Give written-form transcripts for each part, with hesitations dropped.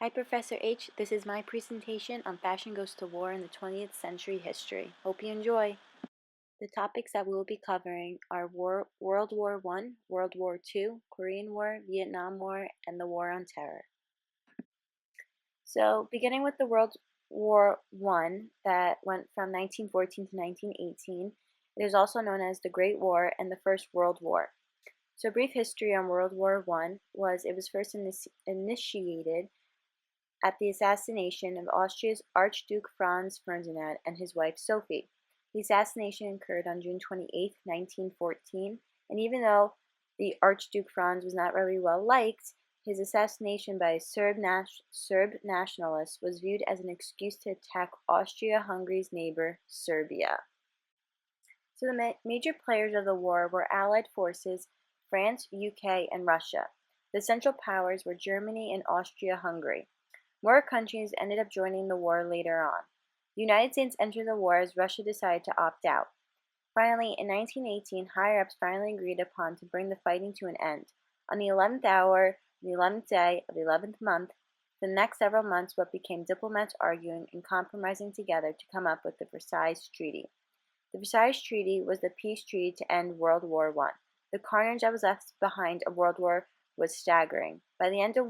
Hi Professor H, this is my presentation on Fashion Goes to War in the 20th Century History. Hope you enjoy. The topics that we will be covering are World War I, World War II, Korean War, Vietnam War, and the War on Terror. So beginning with the World War I that went from 1914 to 1918, it is also known as the Great War and the First World War. So brief history on World War I was it was first initiated at the assassination of Austria's Archduke Franz Ferdinand and his wife Sophie. The assassination occurred on June 28, 1914, and even though the Archduke Franz was not very well liked, his assassination by a Serb nationalist was viewed as an excuse to attack Austria-Hungary's neighbor, Serbia. So the major players of the war were Allied forces, France, UK, and Russia. The Central Powers were Germany and Austria-Hungary. More countries ended up joining the war later on. The United States entered the war as Russia decided to opt out. Finally, in 1918, higher-ups finally agreed upon to bring the fighting to an end. On the 11th hour, the 11th day of the 11th month, for the next several months, what became diplomats arguing and compromising together to come up with the Versailles Treaty. The Versailles Treaty was the peace treaty to end World War I. The carnage that was left behind of World War was staggering. By the end of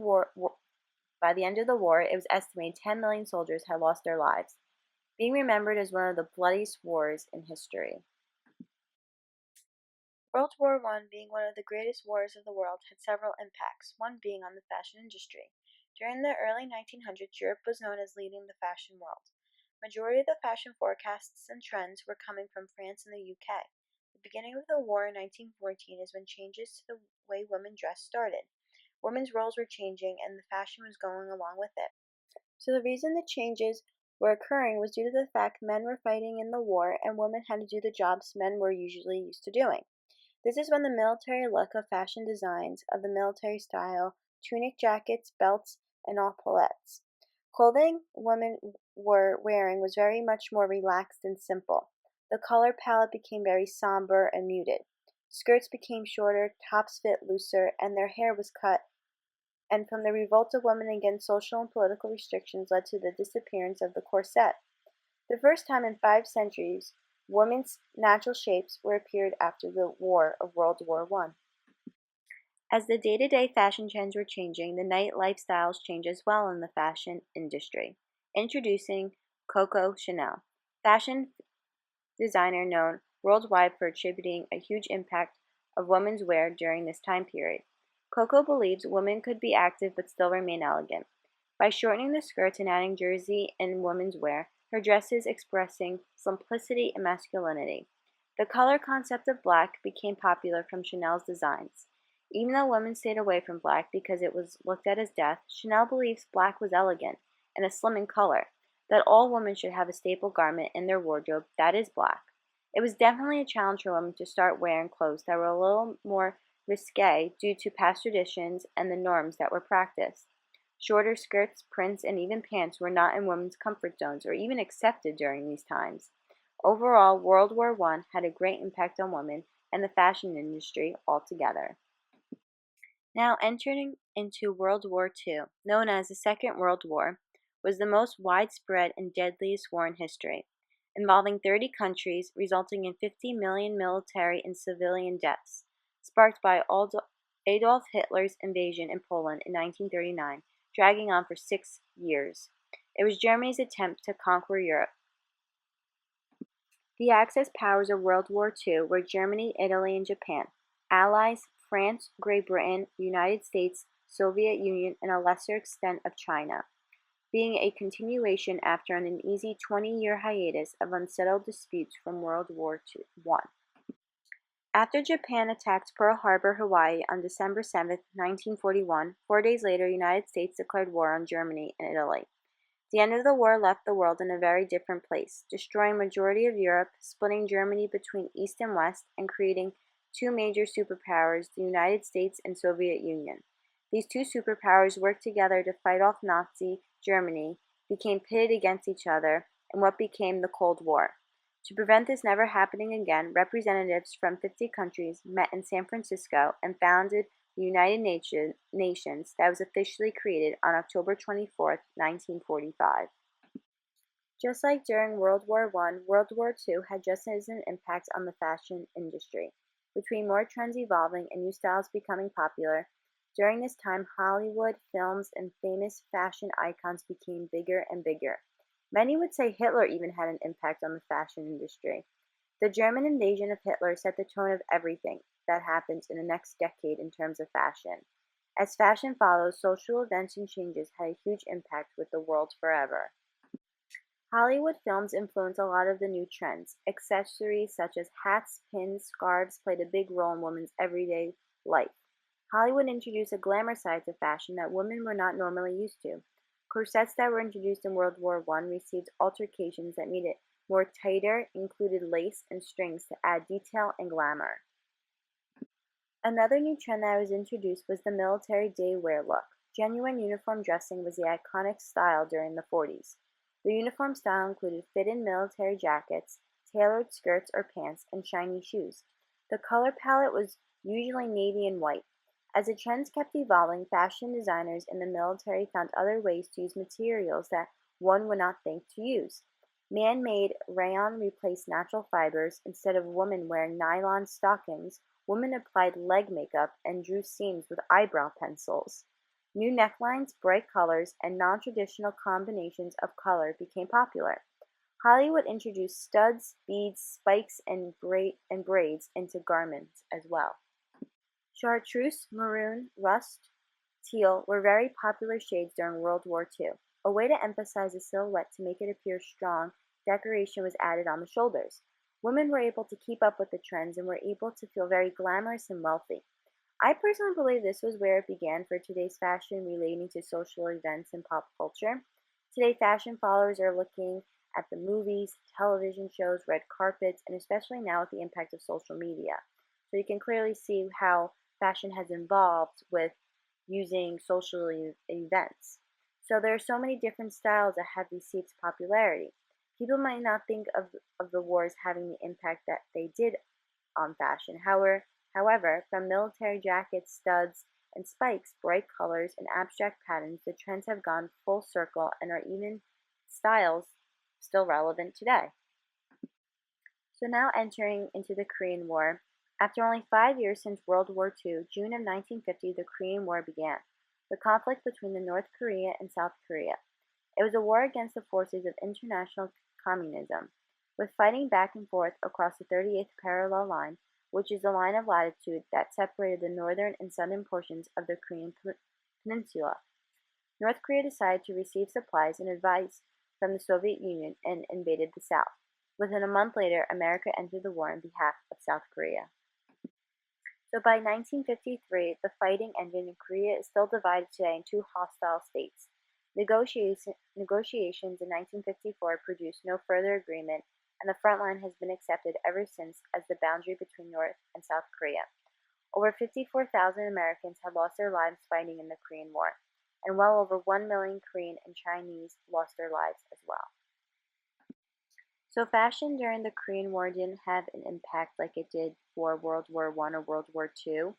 the war, it was estimated 10 million soldiers had lost their lives, being remembered as one of the bloodiest wars in history. World War I, being one of the greatest wars of the world, had several impacts, one being on the fashion industry. During the early 1900s, Europe was known as leading the fashion world. Majority of the fashion forecasts and trends were coming from France and the UK. The beginning of the war in 1914 is when changes to the way women dressed started. Women's roles were changing and the fashion was going along with it. So the reason the changes were occurring was due to the fact men were fighting in the war and women had to do the jobs men were usually used to doing. This is when the military look of fashion designs of the military style, tunic jackets, belts, and epaulettes. Clothing women were wearing was very much more relaxed and simple. The color palette became very somber and muted. Skirts became shorter, tops fit looser, and their hair was cut, and from the revolt of women against social and political restrictions led to the disappearance of the corset. The first time in 5 centuries, women's natural shapes were appeared after the war of World War I. As the day-to-day fashion trends were changing, the night lifestyles changed as well in the fashion industry. Introducing Coco Chanel, fashion designer known worldwide for attributing a huge impact of women's wear during this time period. Coco believes women could be active but still remain elegant. By shortening the skirts and adding jersey in women's wear, her dresses expressing simplicity and masculinity. The color concept of black became popular from Chanel's designs. Even though women stayed away from black because it was looked at as death, Chanel believes black was elegant and a slimming color, that all women should have a staple garment in their wardrobe that is black. It was definitely a challenge for women to start wearing clothes that were a little more risque due to past traditions and the norms that were practiced. Shorter skirts, prints, and even pants were not in women's comfort zones or even accepted during these times. Overall, World War I had a great impact on women and the fashion industry altogether. Now entering into World War II, known as the Second World War, was the most widespread and deadliest war in history, involving 30 countries, resulting in 50 million military and civilian deaths, sparked by Adolf Hitler's invasion in Poland in 1939, dragging on for 6 years. It was Germany's attempt to conquer Europe. The Axis powers of World War II were Germany, Italy, and Japan. Allies, France, Great Britain, the United States, Soviet Union, and a lesser extent of China, being a continuation after an uneasy 20-year hiatus of unsettled disputes from World War I. After Japan attacked Pearl Harbor, Hawaii on December 7, 1941, 4 days later, the United States declared war on Germany and Italy. The end of the war left the world in a very different place, destroying majority of Europe, splitting Germany between East and West, and creating 2 major superpowers, the United States and Soviet Union. These 2 superpowers worked together to fight off Nazi Germany, became pitted against each other, in what became the Cold War. To prevent this never happening again, representatives from 50 countries met in San Francisco and founded the Nations that was officially created on October 24th, 1945. Just like during World War I, World War II had just as an impact on the fashion industry. Between more trends evolving and new styles becoming popular, during this time Hollywood, films, and famous fashion icons became bigger and bigger. Many would say Hitler even had an impact on the fashion industry. The German invasion of Hitler set the tone of everything that happens in the next decade in terms of fashion. As fashion follows, social events and changes had a huge impact with the world forever. Hollywood films influenced a lot of the new trends. Accessories such as hats, pins, scarves played a big role in women's everyday life. Hollywood introduced a glamour side to fashion that women were not normally used to. Corsets that were introduced in World War I received altercations that made it more tighter, included lace and strings to add detail and glamour. Another new trend that was introduced was the military day wear look. Genuine uniform dressing was the iconic style during the 40s. The uniform style included fit-in military jackets, tailored skirts or pants, and shiny shoes. The color palette was usually navy and white. As the trends kept evolving, fashion designers in the military found other ways to use materials that one would not think to use. Man-made rayon replaced natural fibers. Instead of women wearing nylon stockings, women applied leg makeup and drew seams with eyebrow pencils. New necklines, bright colors, and non-traditional combinations of color became popular. Hollywood introduced studs, beads, spikes, and braids into garments as well. Chartreuse, maroon, rust, teal were very popular shades during World War II. A way to emphasize the silhouette to make it appear strong, decoration was added on the shoulders. Women were able to keep up with the trends and were able to feel very glamorous and wealthy. I personally believe this was where it began for today's fashion relating to social events and pop culture. Today, fashion followers are looking at the movies, television shows, red carpets, and especially now with the impact of social media. So you can clearly see how fashion has evolved with using social events. So there are so many different styles that have received popularity. People might not think of the wars having the impact that they did on fashion. However, from military jackets, studs, and spikes, bright colors, and abstract patterns, the trends have gone full circle and are even styles still relevant today. So now entering into the Korean War. After only 5 years since World War II, June of 1950, the Korean War began, the conflict between the North Korea and South Korea. It was a war against the forces of international communism, with fighting back and forth across the 38th parallel line, which is the line of latitude that separated the northern and southern portions of the Korean peninsula. North Korea decided to receive supplies and advice from the Soviet Union and invaded the South. Within a month later, America entered the war on behalf of South Korea. So by 1953, the fighting ended and Korea is still divided today in two hostile states. Negotiations in 1954 produced no further agreement, and the front line has been accepted ever since as the boundary between North and South Korea. Over 54,000 Americans had lost their lives fighting in the Korean War, and well over 1 million Korean and Chinese lost their lives as well. So fashion during the Korean War didn't have an impact like it did for World War I or World War II.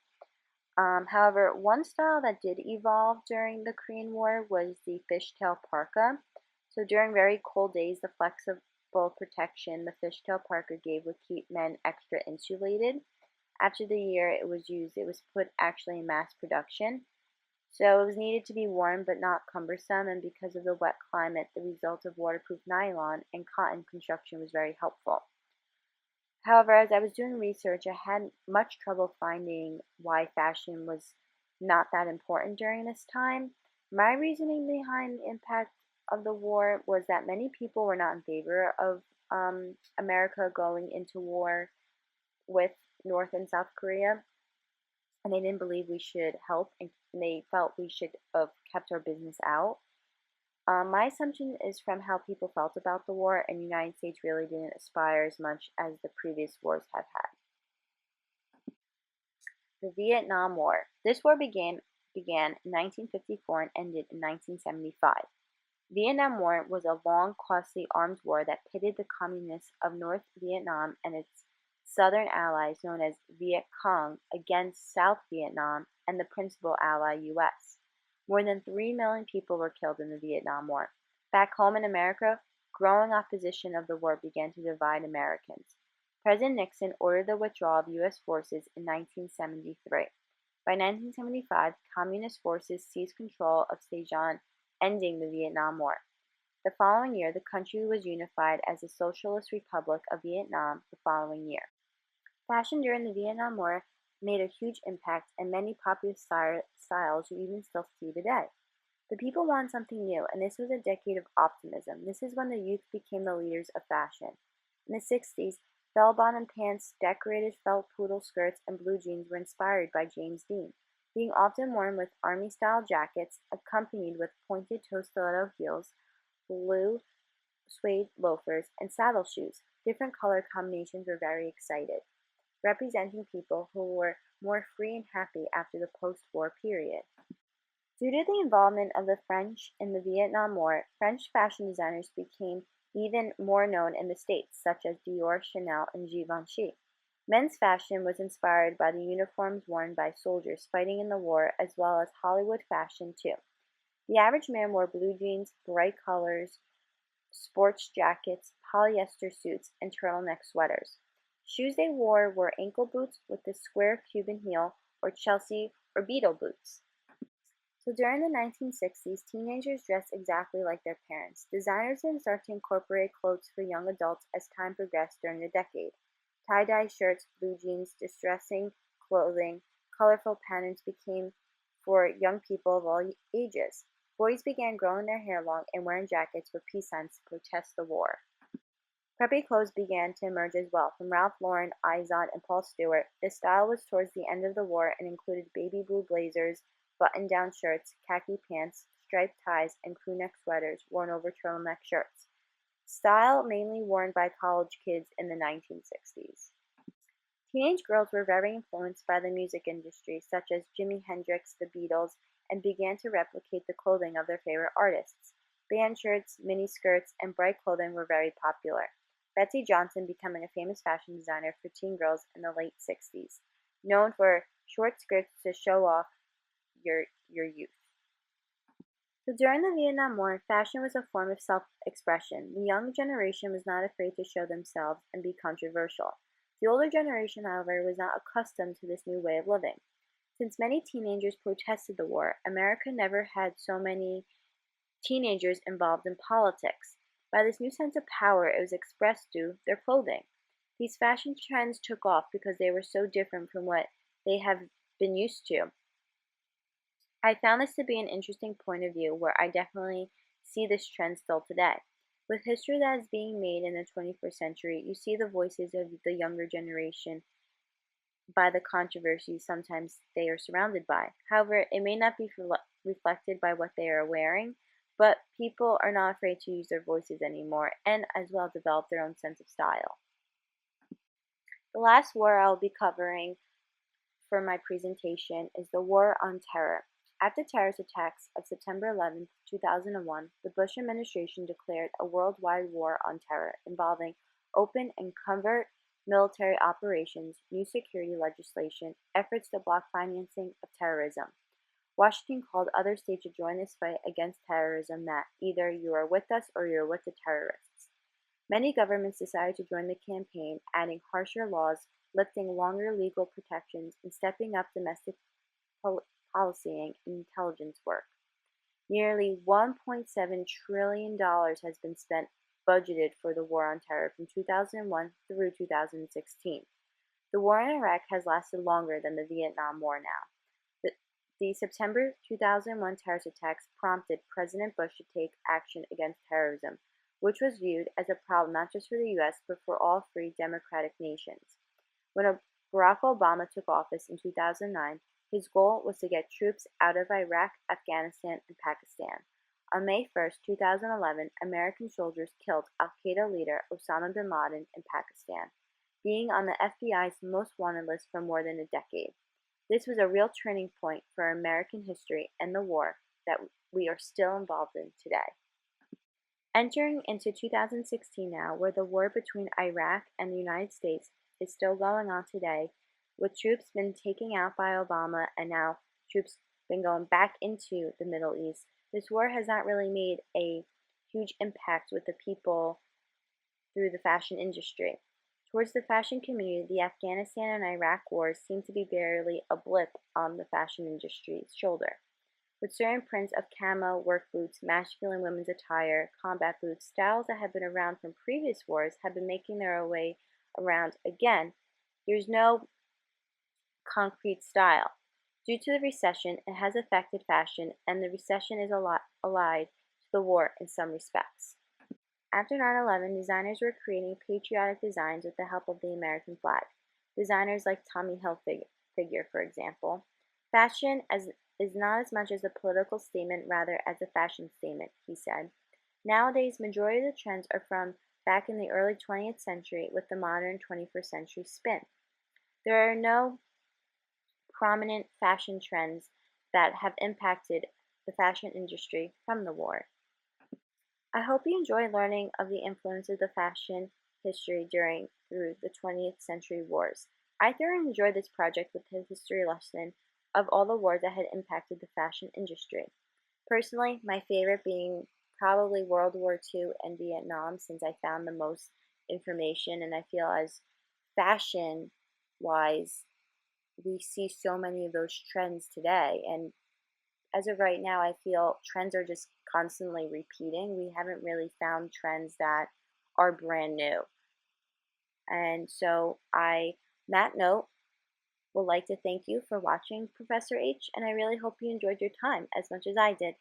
However, one style that did evolve during the Korean War was the fishtail parka. So during very cold days, the flexible protection the fishtail parka gave would keep men extra insulated. After the year it was used, it was put actually in mass production. So it was needed to be worn but not cumbersome, and because of the wet climate, the result of waterproof nylon and cotton construction was very helpful. However, as I was doing research, I had much trouble finding why fashion was not that important during this time. My reasoning behind the impact of the war was that many people were not in favor of America going into war with North and South Korea, and they didn't believe we should help, and they felt we should have kept our business out. My assumption is from how people felt about the war, and the United States really didn't aspire as much as the previous wars have had. The Vietnam War. This war began in 1954 and ended in 1975. Vietnam War was a long, costly armed war that pitted the communists of North Vietnam and its southern allies known as Viet Cong against South Vietnam and the principal ally U.S. More than 3 million people were killed in the Vietnam War. Back home in America, growing opposition of the war began to divide Americans. President Nixon ordered the withdrawal of U.S. forces in 1973. By 1975, Communist forces seized control of Saigon, ending the Vietnam War. The following year, the country was unified as the Socialist Republic of Vietnam the following year. Fashion during the Vietnam War made a huge impact, and many popular styles you even still see today. The people wanted something new, and this was a decade of optimism. This is when the youth became the leaders of fashion. In the 60s, bell-bottom pants, decorated felt poodle skirts, and blue jeans were inspired by James Dean, being often worn with army-style jackets accompanied with pointed-toe stiletto heels, blue suede loafers, and saddle shoes. Different color combinations were very excited, representing people who were more free and happy after the post-war period. Due to the involvement of the French in the Vietnam War, French fashion designers became even more known in the States, such as Dior, Chanel, and Givenchy. Men's fashion was inspired by the uniforms worn by soldiers fighting in the war, as well as Hollywood fashion too. The average man wore blue jeans, bright colors, sports jackets, polyester suits, and turtleneck sweaters. Shoes they wore were ankle boots with the square Cuban heel, or Chelsea or Beetle boots. So during the 1960s, teenagers dressed exactly like their parents. Designers then started to incorporate clothes for young adults as time progressed during the decade. Tie-dye shirts, blue jeans, distressing clothing, colorful patterns became for young people of all ages. Boys began growing their hair long and wearing jackets with peace signs to protest the war. Preppy clothes began to emerge as well, from Ralph Lauren, Izod, and Paul Stewart. This style was towards the end of the war and included baby blue blazers, button-down shirts, khaki pants, striped ties, and crew-neck sweaters worn over turtleneck shirts. Style mainly worn by college kids in the 1960s. Teenage girls were very influenced by the music industry, such as Jimi Hendrix, the Beatles, and began to replicate the clothing of their favorite artists. Band shirts, miniskirts, and bright clothing were very popular. Betsey Johnson becoming a famous fashion designer for teen girls in the late 60s, known for short skirts to show off your youth. So during the Vietnam War, fashion was a form of self-expression. The young generation was not afraid to show themselves and be controversial. The older generation, however, was not accustomed to this new way of living. Since many teenagers protested the war, America never had so many teenagers involved in politics. By this new sense of power, it was expressed through their clothing. These fashion trends took off because they were so different from what they have been used to. I found this to be an interesting point of view where I definitely see this trend still today. With history that is being made in the 21st century, you see the voices of the younger generation by the controversies sometimes they are surrounded by. However, it may not be reflected by what they are wearing, but people are not afraid to use their voices anymore and as well develop their own sense of style. The last war I'll be covering for my presentation is the War on Terror. After terrorist attacks of September 11, 2001, the Bush administration declared a worldwide war on terror involving open and covert military operations, new security legislation, efforts to block financing of terrorism. Washington called other states to join this fight against terrorism that either you are with us or you are with the terrorists. Many governments decided to join the campaign, adding harsher laws, lifting longer legal protections, and stepping up domestic policying and intelligence work. Nearly $1.7 trillion has been spent budgeted for the war on terror from 2001 through 2016. The war in Iraq has lasted longer than the Vietnam War now. The September 2001 terrorist attacks prompted President Bush to take action against terrorism, which was viewed as a problem not just for the U.S., but for all free democratic nations. When Barack Obama took office in 2009, his goal was to get troops out of Iraq, Afghanistan, and Pakistan. On May 1, 2011, American soldiers killed al-Qaeda leader Osama bin Laden in Pakistan, being on the FBI's most wanted list for more than a decade. This was a real turning point for American history and the war that we are still involved in today. Entering into 2016 now, where the war between Iraq and the United States is still going on today, with troops been taken out by Obama and now troops been going back into the Middle East, this war has not really made a huge impact with the people through the fashion industry. Towards the fashion community, the Afghanistan and Iraq wars seem to be barely a blip on the fashion industry's shoulder. With certain prints of camo, work boots, masculine women's attire, combat boots, styles that have been around from previous wars have been making their way around again. There's no concrete style. Due to the recession, it has affected fashion, and the recession is allied to the war in some respects. After 9/11, designers were creating patriotic designs with the help of the American flag. Designers like Tommy Hilfiger, for example. Fashion is not as much as a political statement, rather as a fashion statement, he said. Nowadays, majority of the trends are from back in the early 20th century with the modern 21st century spin. There are no prominent fashion trends that have impacted the fashion industry from the war. I hope you enjoy learning of the influence of the fashion history through the 20th century wars. I thoroughly enjoyed this project with the history lesson of all the wars that had impacted the fashion industry. Personally, my favorite being probably World War II and Vietnam, since I found the most information, and I feel as fashion wise, we see so many of those trends today, and as of right now, I feel trends are just constantly repeating. We haven't really found trends that are brand new. And so that note, would like to thank you for watching Professor H, and I really hope you enjoyed your time as much as I did.